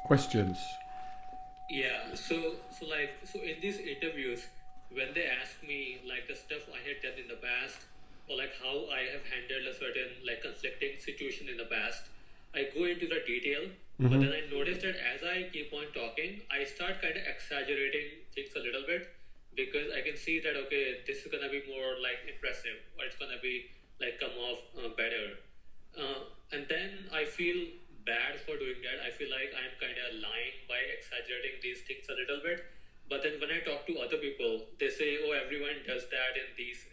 Questions. Yeah, so in these interviews, when they ask me like the stuff I had done in the past, or like how I have handled a certain like conflicting situation in the past, I go into the detail, but Mm-hmm. then I notice that as I keep on talking, I start kind of exaggerating things a little bit because I can see that okay, this is gonna be more like impressive, or it's gonna be like come off better. And then I feel bad for doing that. I feel like I'm kind of lying by exaggerating these things a little bit. But then when I talk to other people, they say, "Oh, everyone does that in these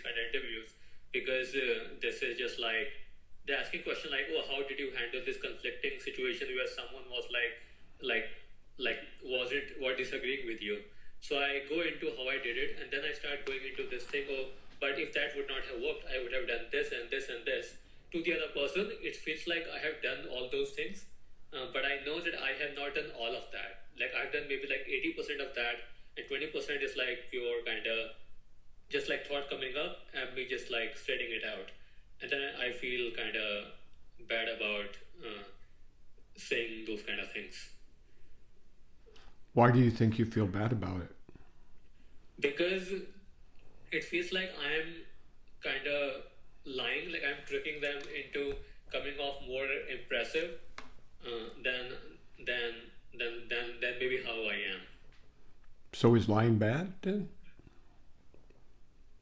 kind of interviews," because this is just like they're asking question like, "Oh, how did you handle this conflicting situation where someone was like, was disagreeing with you?" So I go into how I did it, and then I start going into this thing. Oh, but if that would not have worked, I would have done this and this and this. To the other person, it feels like I have done all those things, but I know that I have not done all of that. Like I've done maybe like 80% of that, and 20% is like pure kind of just like thought coming up and me just like stating it out, and then I feel kind of bad about saying those kind of things Why do you think you feel bad about it? because it feels like I'm kind of lying, like I'm tricking them into coming off more impressive than than than maybe how I am. So is lying bad then?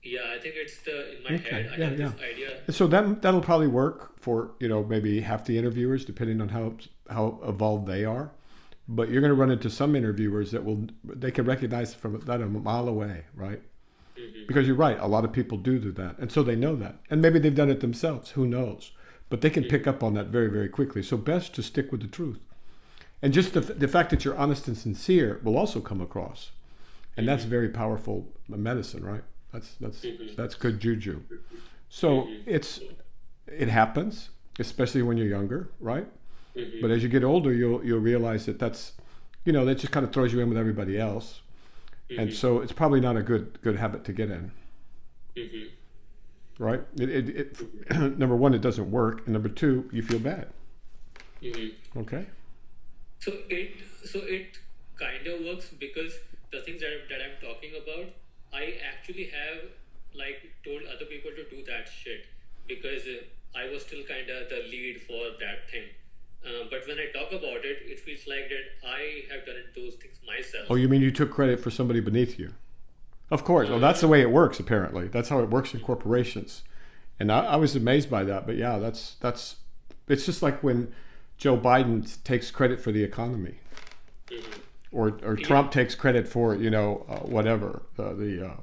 Yeah, I think it's the in my Okay. head I Yeah, have yeah. this idea. So that'll probably work for maybe half the interviewers, depending on how evolved they are. But you're going to run into some interviewers that they can recognize from that a mile away, right? Mm-hmm. Because you're right, a lot of people do that, and so they know that, and maybe they've done it themselves. Who knows? But they can pick Mm-hmm. up on that very, very quickly. So best to stick with the truth, and just the fact that you're honest and sincere will also come across, and that's Mm-hmm. very powerful medicine, right? That's Mm-hmm. good juju. So Mm-hmm. it happens, especially when you're younger, right? But Mm-hmm. as you get older, you'll realize that's that just kind of throws you in with everybody else, and Mm-hmm. so it's probably not a good habit to get in, Mm-hmm. right? Number one, it doesn't work, and number two, you feel bad. Mm-hmm. Okay. So it kind of works because the things that I'm talking about, I actually have like told other people to do that shit because I was still kind of the lead for that thing. But when I talk about it, it feels like that I have done those things Oh, myself. you mean you took credit for somebody beneath you? Of course. Well, that's Uh, the way it works. Apparently, that's how it works in corporations, and I was amazed by that. But yeah, that's it's just like when Joe Biden takes credit for the economy, mhm. or Yeah, Trump takes credit for whatever yeah.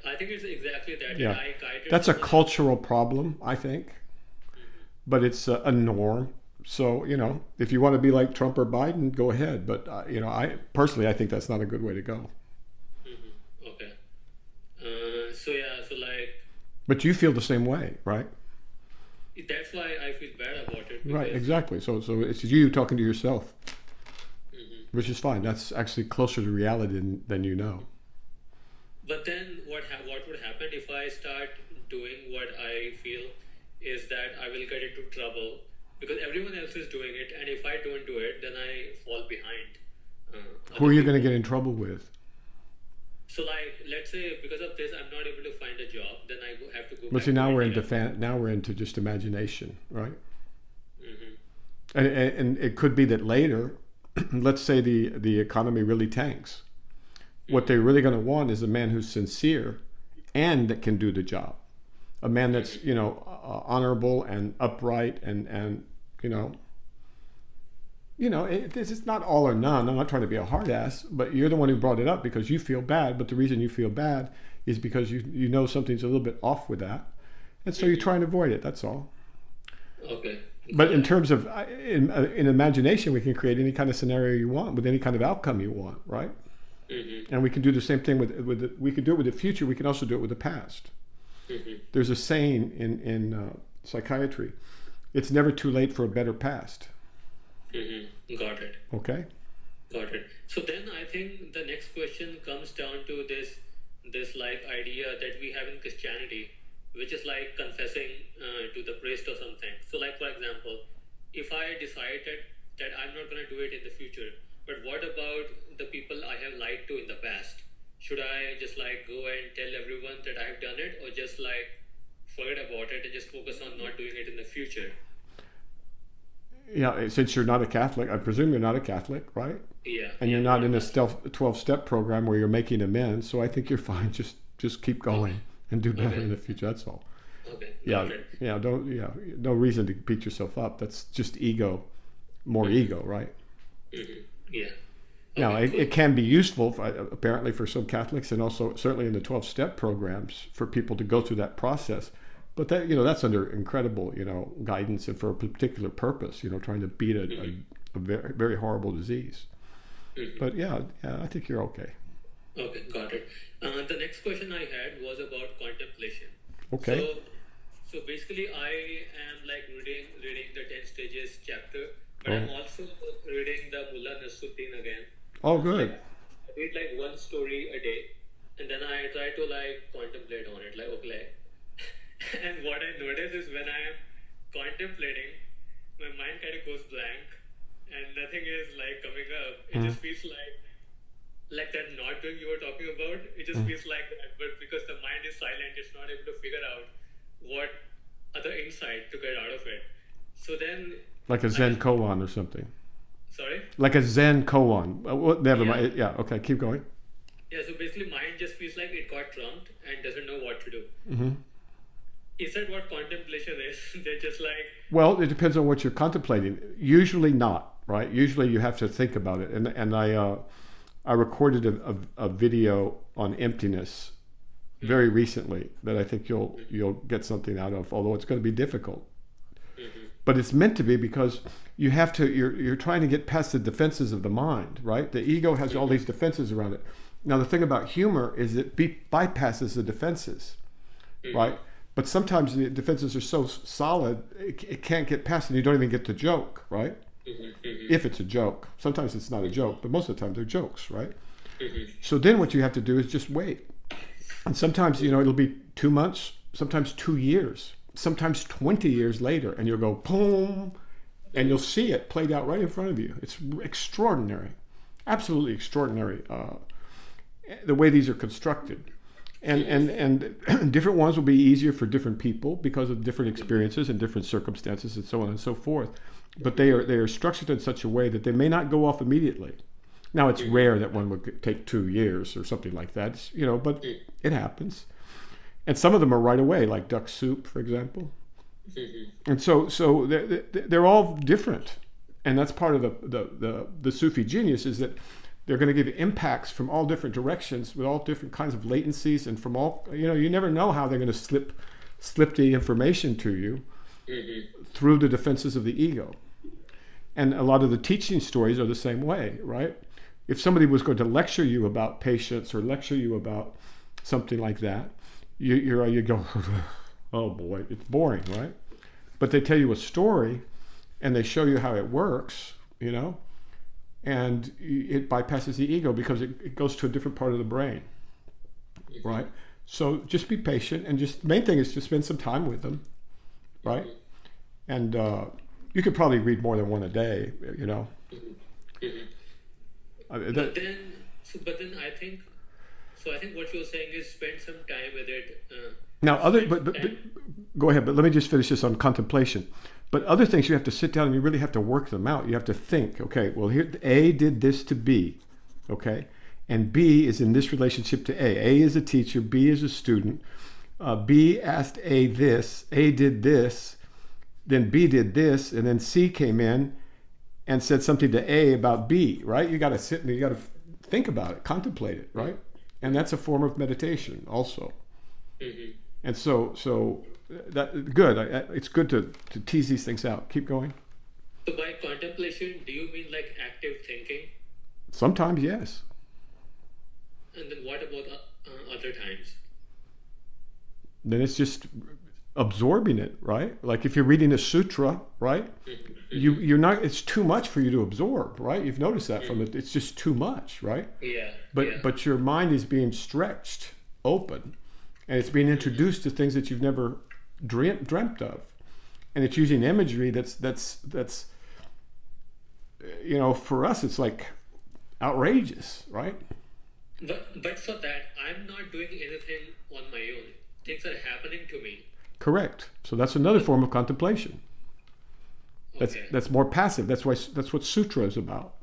I think it's exactly that. That yeah. I guided That's a someone else. cultural problem, I think, Mhm. but it's a norm. So if you want to be like Trump or Biden, go ahead. But I personally, I think that's not a good way to go. Mhm. Okay. So yeah. So like But you feel the same way, right? that's why I feel bad about it Right, because. exactly. So it's you talking to yourself, Mhm. which is fine. That's actually closer to reality than you know. But then what would happen if I start doing what I feel is that I will get into trouble because everyone else is doing it, and if I don't do it, then I fall behind Who other are you going to get people. in trouble with? So like let's say because of this I'm not able to find a job, then have to go But see, back to India. now we're into just imagination, right? Hmm. And it could be that later, let's say the economy really tanks. What they're Hmm. really going to want is a man who's sincere and that can do the job. A man that's Hmm. honorable and upright and you know this is not all or none. I'm not trying to be a hard ass, but you're the one who brought it up because you feel bad. But the reason you feel bad is because you know something's a little bit off with that, and so you Hmm. try and avoid it. That's all. Okay, But got in it. terms of in imagination, we can create any kind of scenario you want with any kind of outcome you want, right? Hmm. And we can do the same thing we can do it with the future. We can also do it with the past. Hmm. There's a saying in psychiatry: it's never too late for a better past. Hmm. Got it. Okay. Got it. So then I think the next question comes down to this like idea that we have in Christianity, which is like confessing to the priest or something. So like for example, if I decide that that I'm not going to do it in the future. But what about the people I have lied to in the past? Should I just like go and tell everyone that I've done it, or just like forget about it and just focus on not doing it in the future? Yeah, since you're not a Catholic, I presume you're not a Catholic, right? Yeah. And you're not in a 12-step program where you're making amends. So I think you're fine. Just keep going and do better in the future. That's all. Okay. Yeah, yeah. No reason to beat yourself up. That's just ego, more ego, right? Mm-hmm. Yeah. Now, Okay, cool. it can be useful, apparently, for some Catholics, and also certainly in the 12-step programs for people to go through that process. But that that's under incredible guidance and for a particular purpose. Trying to beat a very, very horrible disease. Mm-hmm. But yeah, I think you're okay. Okay, got it. The next question I had was about contemplation. Okay. So basically, I am like reading the 10 stages chapter, but I'm also reading the Mulla Nadrudin again. Oh, good. I read like one story a day, and then I try to like contemplate on it, like okay. And what I notice is when I am contemplating, my mind kind of goes blank, and nothing is like coming up. It just feels like that not doing you were talking about. It just feels like that, but because the mind is silent, it's not able to figure out what other insight to get out of it. So then, Like a Zen koan or something. sorry. Like a Zen koan. Never mind. Yeah. Okay. Keep going. Yeah. So basically, mind just feels like it got trumped and doesn't know what to do. Mm-hmm. Is that what contemplation is? They're just like. Well, it depends on what you're contemplating. Usually not, right? Usually you have to think about it. And I recorded a video on emptiness very recently that I think you'll get something out of, although it's going to be difficult. Mm-hmm. But it's meant to be because you have to. You're trying to get past the defenses of the mind, right? The ego has all these defenses around it. Now the thing about humor is it bypasses the defenses, right? But sometimes the defenses are so solid it can't get past, and you don't even get the joke, right? If it's a joke. Sometimes it's not a joke, but most of the time they're jokes, right? So then what you have to do is just wait. And sometimes, it'll be 2 months, sometimes 2 years, sometimes 20 years later, and you'll go, boom, and you'll see it played out right in front of you. It's extraordinary, absolutely extraordinary, the way these are constructed. And different ones will be easier for different people because of different experiences and different circumstances and so on and so forth. But they are structured in such a way that they may not go off immediately. Now it's rare that one would take 2 years or something like that, but it happens. And some of them are right away, like duck soup, for example. And so they're all different, and that's part of the Sufi genius is that they're going to give you impacts from all different directions with all different kinds of latencies, and from all you never know how they're going to slip the information to you through the defenses of the ego. And a lot of the teaching stories are the same way, right? If somebody was going to lecture you about patience or lecture you about something like that, you go, oh boy, it's boring, right? But they tell you a story and they show you how it works, and it bypasses the ego because it goes to a different part of the brain, right? So just be patient, and the main thing is to spend some time with them, right? And you could probably read more than one a day, But then I think what you're saying is spend some time with it. Now, but go ahead. But let me just finish this on contemplation. But other things you have to sit down and you really have to work them out. You have to think. Okay, well here A did this to B, okay, and B is in this relationship to A. A is a teacher. B is a student. B asked A this. A did this. Then B did this, and then C came in and said something to A about B. Right? You got to sit and you got to think about it, contemplate it. Right? And that's a form of meditation also. And so that good. It's good to tease these things out. Keep going. So by contemplation, do you mean like active thinking? Sometimes, yes. And then what about other times? Then it's just absorbing it, right? Like if you're reading a sutra, right? You're not. It's too much for you to absorb, right? You've noticed that from it. It's just too much, right? Yeah. But your mind is being stretched open, and it's being introduced to things that you've never dreamt of, and it's using imagery that's for us, it's like outrageous, right? But for that, I'm not doing anything on my own. Things are happening to me. Correct. So that's another form of contemplation. Okay. That's more passive. That's what sutra is about.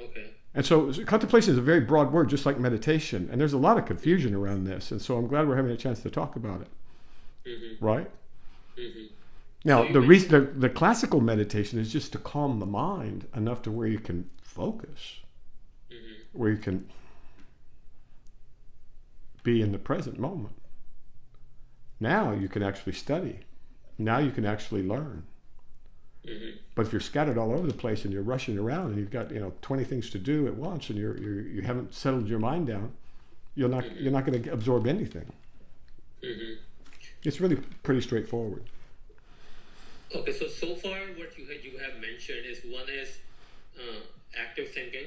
Okay. And so contemplation is a very broad word, just like meditation. And there's a lot of confusion around this. And so I'm glad we're having a chance to talk about it. Mm-hmm. Right? Mm-hmm. Now, So the classical meditation is just to calm the mind enough to where you can focus, where you can be in the present moment. Now you can actually study. Now you can actually learn. But if you're scattered all over the place and you're rushing around and you've got 20 things to do at once and you haven't settled your mind down, you're not going to absorb anything. It's really pretty straightforward. Okay, so far what you have mentioned is one is active thinking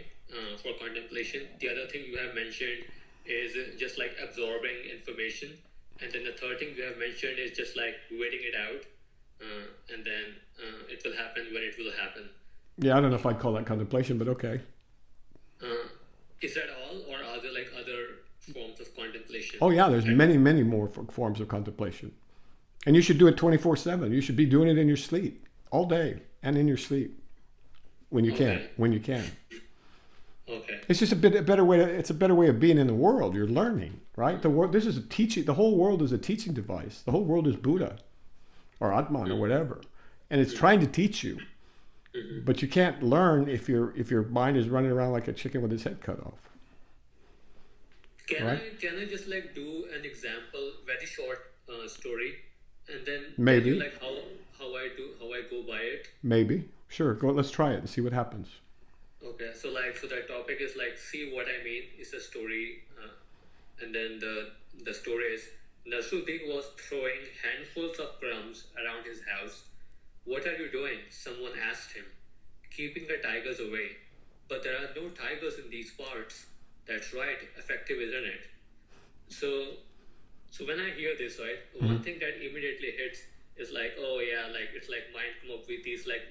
for contemplation. The other thing you have mentioned is just like absorbing information, and then the third thing you have mentioned is just like waiting it out, and then it will happen when it will happen. Yeah, I don't know if I'd call that contemplation, but okay. Is that all, or are there like other forms of contemplation? Oh yeah, there's many, many more forms of contemplation. And you should do it 24/7. You should be doing it in your sleep all day and in your sleep when you can. When you can. Okay. It's just a better way. It's a better way of being in the world. You're learning, right? This is a teaching. The whole world is a teaching device. The whole world is Buddha, or Atman, or whatever, and it's trying to teach you. But you can't learn if your mind is running around like a chicken with its head cut off. Can I just like do an example, very short story, and then maybe tell you like how I go by it? Maybe, sure. Go. Let's try it and see what happens. Okay, so that topic is like, see what I mean is a story, and then the story is Nadrudin was throwing handfuls of crumbs around his house. What are you doing? Someone asked him. Keeping the tigers away. But there are no tigers in these parts. That's right, effective, isn't it? So when I hear this, right, one thing that immediately hits is like, oh yeah, like it's like mind come up with these like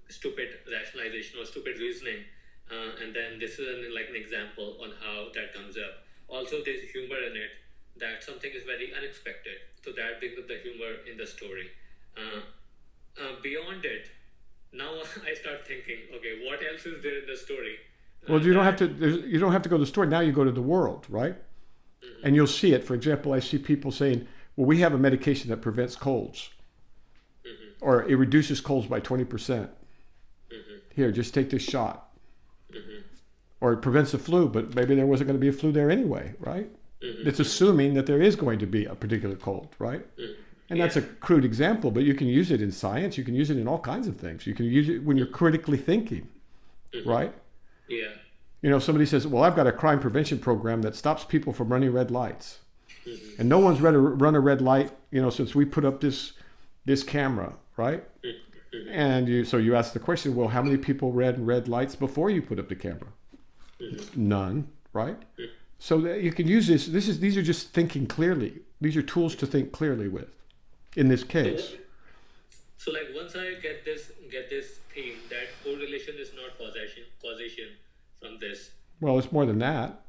stupid rationalization or stupid reasoning, and then this is an example on how that comes up. Also, there's humor in it, that something is very unexpected, so that brings up the humor in the story. Beyond it, now I start thinking, okay, what else is there in the story? Well, you don't have to go to the story. Now you go to the world, right? And you'll see it. For example, I see people saying, well, we have a medication that prevents colds, or it reduces colds by 20%. Here, just take this shot. Or it prevents the flu, but maybe there wasn't going to be a flu there anyway, right? It's assuming that there is going to be a particular cold, right? And that's a crude example, but you can use it in science. You can use it in all kinds of things. You can use it when you're critically thinking, right? Yeah. Somebody says, well, I've got a crime prevention program that stops people from running red lights. And no one's run a red light, since we put up this camera, right? And you ask the question, well, how many people read red lights before you put up the camera? None, right? So that you can use this. These are just thinking clearly. These are tools to think clearly with. In this case. So like once I get this theme that correlation is not causation from this. Well, it's more than that.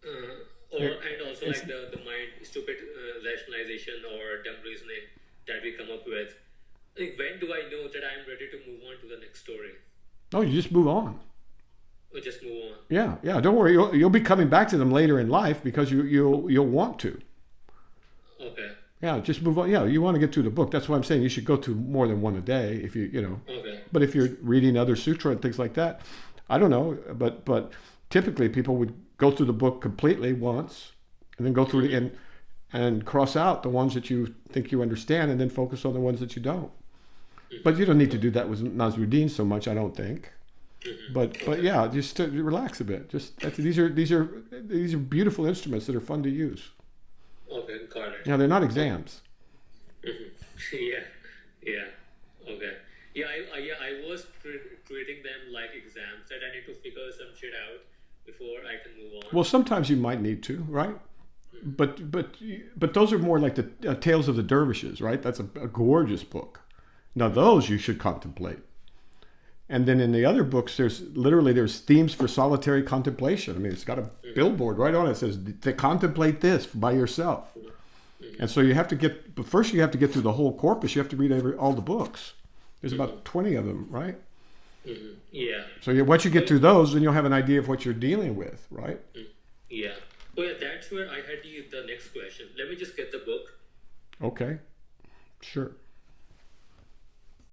And also like the mind stupid rationalization or dumb reasoning that we come up with. Like, when do I know that I'm ready to move on to the next story? Oh, you just move on. Or just move on. Yeah. Don't worry. You'll be coming back to them later in life because you'll want to. Okay. Yeah, just move on. Yeah, you want to get through the book. That's why I'm saying you should go to more than one a day if you know. Okay. But if you're reading other sutra and things like that, I don't know. But typically people would go through the book completely once and then go through it and cross out the ones that you think you understand and then focus on the ones that you don't. But you don't need to do that with Nadrudin so much, I don't think. But yeah, just to relax a bit. These are beautiful instruments that are fun to use. Okay, got it. Yeah, they're not exams. Yeah. Okay. Yeah, I was treating them like exams that I need to figure some shit out before I can move on. Well, sometimes you might need to, right? But those are more like the Tales of the Dervishes, right? That's a gorgeous book. Now those you should contemplate. And then in the other books, there's themes for solitary contemplation. I mean, it's got a billboard right on it that says to contemplate this by yourself. And so you have to but first you have to get through the whole corpus. You have to read all the books. There's about 20 of them, right? Yeah. So once you get through those, then you'll have an idea of what you're dealing with, right? Yeah. Oh yeah, that's where I had the next question. Let me just get the book. Okay, sure.